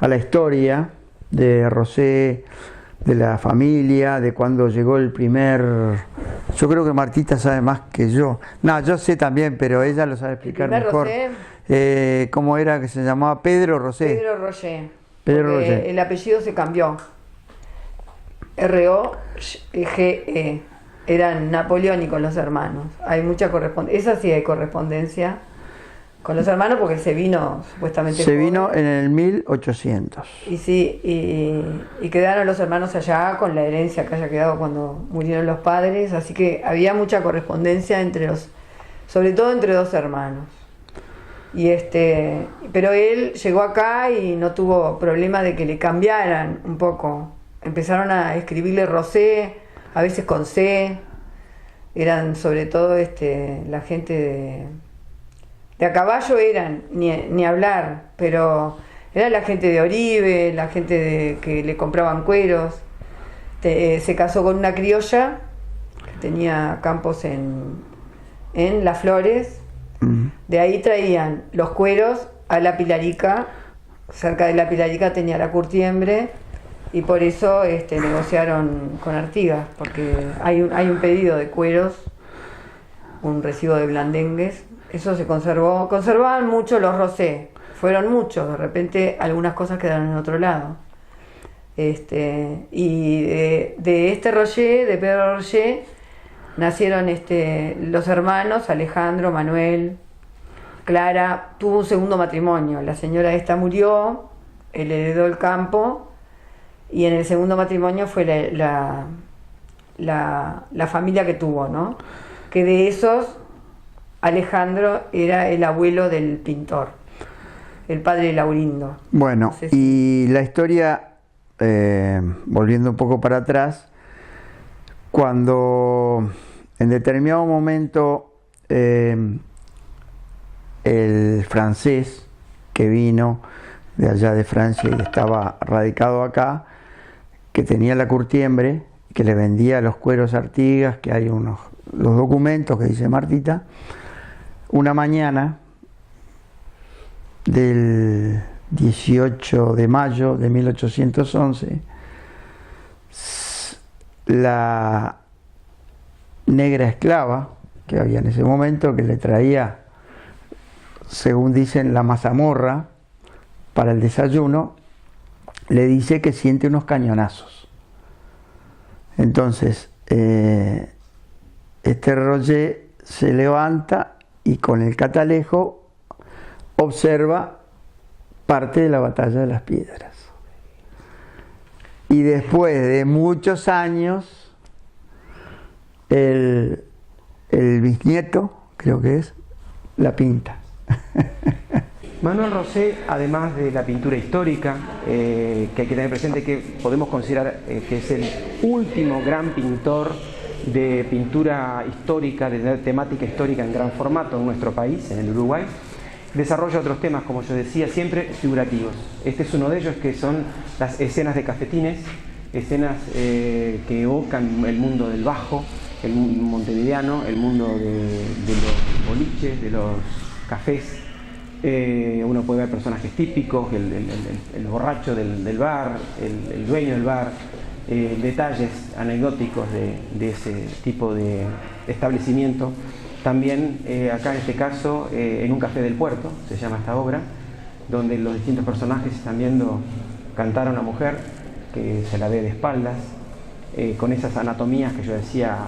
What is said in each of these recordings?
a la historia de Rosé, de la familia, de cuando llegó el primer... Yo creo que Martita sabe más que yo. No, yo sé también, pero ella lo sabe explicar mejor. ¿Cómo era que se llamaba? Pedro Rosé. Pedro Roger. Pedro Roger. El apellido se cambió. R-O-G-E. Eran napoleónicos los hermanos. Hay mucha correspondencia. Esa sí hay correspondencia con los hermanos porque se vino supuestamente. Se vino en el 1800. Y sí, y quedaron los hermanos allá con la herencia que haya quedado cuando murieron los padres. Así que había mucha correspondencia entre los, sobre todo entre dos hermanos. Pero él llegó acá y no tuvo problema de que le cambiaran un poco. Empezaron a escribirle Rosé, a veces con C. Eran sobre todo la gente de a caballo eran, ni hablar, pero era la gente de Oribe, la gente que le compraban cueros. Se casó con una criolla que tenía campos en Las Flores. De ahí traían los cueros a La Pilarica. Cerca de La Pilarica tenía la curtiembre y por eso negociaron con Artigas, porque hay un pedido de cueros, un recibo de blandengues. Eso se conservó. Conservaban mucho los Rosé, fueron muchos, de repente algunas cosas quedaron en otro lado. Y de Roger, de Pedro Roger, nacieron los hermanos Alejandro, Manuel, Clara. Tuvo un segundo matrimonio. La señora esta murió, él heredó el campo y en el segundo matrimonio fue la familia que tuvo, ¿no? Que de esos Alejandro era el abuelo del pintor, el padre de Laurindo. Bueno, no sé y la historia, volviendo un poco para atrás, cuando en determinado momento el francés que vino de allá de Francia y estaba radicado acá, que tenía la curtiembre, que le vendía los cueros a Artigas, que hay los documentos que dice Martita, una mañana del 18 de mayo de 1811, la negra esclava que había en ese momento, que le traía, según dicen, la mazamorra para el desayuno, le dice que siente unos cañonazos. Entonces Roger se levanta y con el catalejo observa parte de la batalla de las Piedras. Y después de muchos años, el bisnieto, creo que es, la pinta. Manuel Rosé, además de la pintura histórica, que hay que tener presente que podemos considerar que es el último gran pintor de pintura histórica, de temática histórica en gran formato en nuestro país, en el Uruguay, desarrolla otros temas, como yo decía, siempre figurativos. Este es uno de ellos, que son las escenas de cafetines, escenas que evocan el mundo del bajo, el mundo montevideano, el mundo de los boliches, de los cafés. Uno puede ver personajes típicos, el borracho del bar, el dueño del bar, detalles anecdóticos de ese tipo de establecimiento. También acá en este caso, en un café del puerto, se llama esta obra, donde los distintos personajes están viendo cantar a una mujer que se la ve de espaldas, con esas anatomías que yo decía,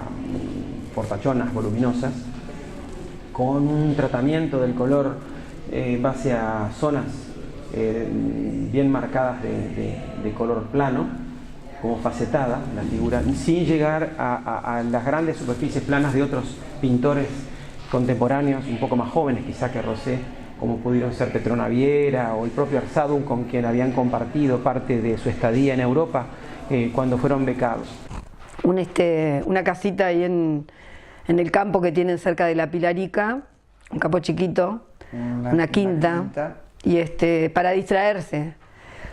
portachonas, voluminosas, con un tratamiento del color base a zonas bien marcadas de color plano, como facetada la figura, sin llegar a las grandes superficies planas de otros pintores contemporáneos, un poco más jóvenes quizá que Rosé, como pudieron ser Petronaviera o el propio Arzadun, con quien habían compartido parte de su estadía en Europa cuando fueron becados. Una casita ahí en el campo que tienen cerca de La Pilarica, un campo chiquito, una quinta. Y para distraerse.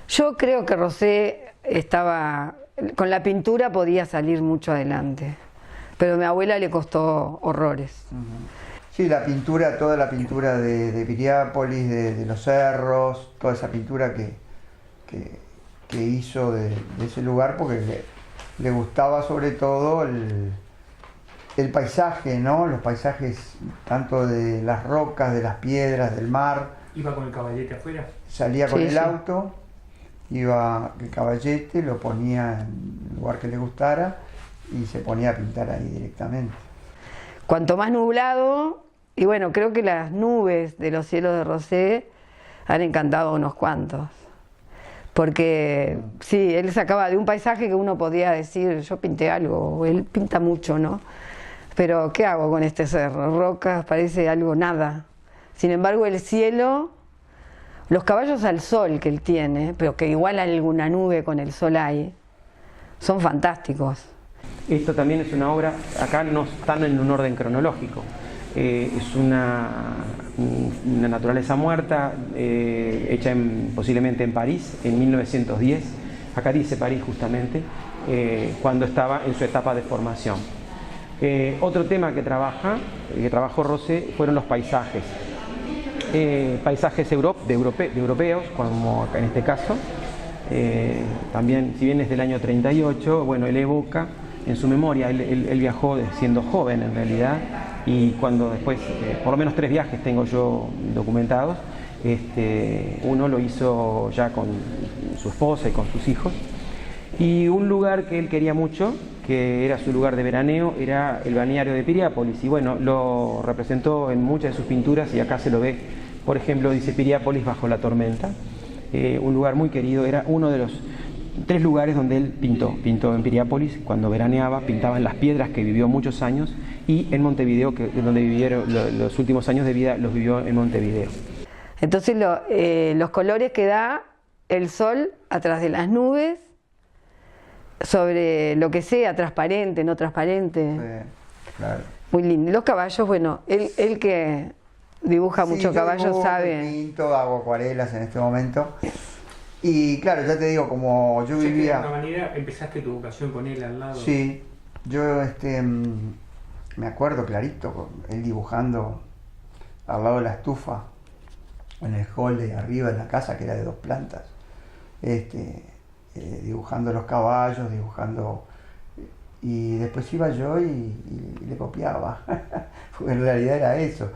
Yo creo que Rosé estaba, con la pintura podía salir mucho adelante, pero a mi abuela le costó horrores. Sí, la pintura, toda la pintura de Piriápolis, de los cerros, toda esa pintura que que hizo de ese lugar, porque le gustaba sobre todo el paisaje, ¿no? Los paisajes tanto de las rocas, de las piedras, del mar. ¿Iba con el caballete afuera? Salía con el auto, iba el caballete, lo ponía en el lugar que le gustara y se ponía a pintar ahí directamente. Cuanto más nublado, y bueno, creo que las nubes de los cielos de Rosé han encantado a unos cuantos. Porque sí, él sacaba de un paisaje que uno podía decir, yo pinté algo, él pinta mucho, ¿no? Pero ¿qué hago con este cerro? Rocas, parece algo nada. Sin embargo, el cielo, los caballos al sol que él tiene, pero que igual alguna nube con el sol hay, son fantásticos. Esto también es una obra, acá no están en un orden cronológico. Es una naturaleza muerta, hecha posiblemente en París en 1910. Acá dice París justamente, cuando estaba en su etapa de formación. Otro tema que trabajó Rosé fueron los paisajes. Paisajes de europeos, como en este caso. También, si bien es del año 38, bueno, él evoca en su memoria, él viajó siendo joven en realidad, y cuando después, por lo menos 3 viajes tengo yo documentados, uno lo hizo ya con su esposa y con sus hijos, y un lugar que él quería mucho, que era su lugar de veraneo, era el balneario de Piriápolis, y bueno, lo representó en muchas de sus pinturas, y acá se lo ve, por ejemplo, dice Piriápolis bajo la tormenta, un lugar muy querido, era uno de los 3 lugares donde él pintó en Piriápolis cuando veraneaba, pintaba en las piedras, que vivió muchos años, y en Montevideo, donde vivieron los últimos años de vida, los vivió en Montevideo. Entonces los colores que da el sol atrás de las nubes, sobre lo que sea, transparente, no transparente. Sí, claro. Muy lindo. Los caballos, bueno, él que dibuja mucho caballo sabe. Pinto, hago acuarelas en este momento. Y claro, ya te digo, como yo vivía... De alguna manera empezaste tu vocación con él al lado. Sí, yo me acuerdo clarito, él dibujando al lado de la estufa, en el hall de arriba de la casa, que era de 2 plantas, dibujando los caballos, dibujando... Y después iba yo y le copiaba, porque en realidad era eso.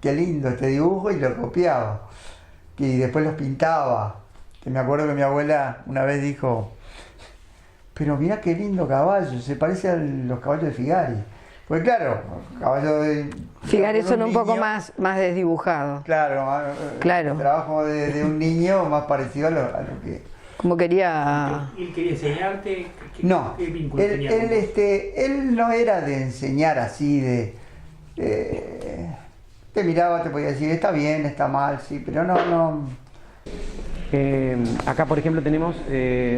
Qué lindo este dibujo, y lo copiaba. Y después los pintaba, que me acuerdo que mi abuela una vez dijo, pero mira qué lindo caballo, se parece a los caballos de Figari. Pues claro, caballos de... Figari son un poco más desdibujados. Claro, claro. El trabajo de un niño más parecido a lo que... Como quería... ¿Él quería enseñarte? No, ¿Qué vínculo tenía con vos? Él no era de enseñar así, te miraba, te podía decir, está bien, está mal, sí, pero no. Acá, por ejemplo, tenemos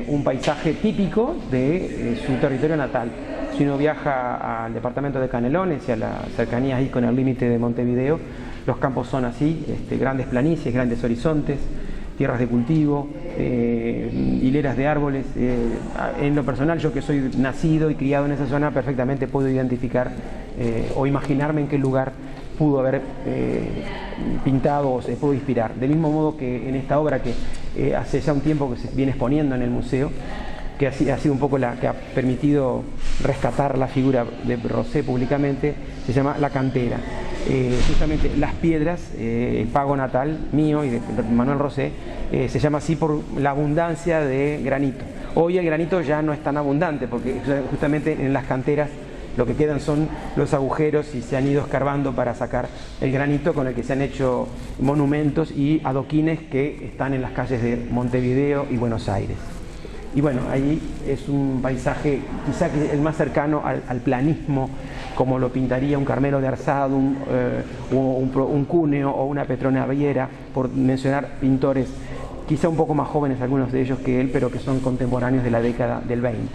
un paisaje típico de su territorio natal. Si uno viaja al departamento de Canelones y a las cercanías ahí con el límite de Montevideo, los campos son así, grandes planicies, grandes horizontes, tierras de cultivo, hileras de árboles. En lo personal, yo que soy nacido y criado en esa zona, perfectamente puedo identificar o imaginarme en qué lugar pudo haber pintado o se pudo inspirar. Del mismo modo que en esta obra que hace ya un tiempo que se viene exponiendo en el museo, que ha sido un poco la que ha permitido rescatar la figura de Rosé públicamente, se llama La Cantera. Justamente las piedras, el pago natal mío y de Manuel Rosé, se llama así por la abundancia de granito. Hoy el granito ya no es tan abundante, porque justamente en las canteras lo que quedan son los agujeros y se han ido escarbando para sacar el granito, con el que se han hecho monumentos y adoquines que están en las calles de Montevideo y Buenos Aires. Y bueno, ahí es un paisaje quizá el más cercano al planismo, como lo pintaría un Carmelo de Arzado, un Cúneo o una Petrona Viera, por mencionar pintores quizá un poco más jóvenes algunos de ellos que él, pero que son contemporáneos de la década del 20.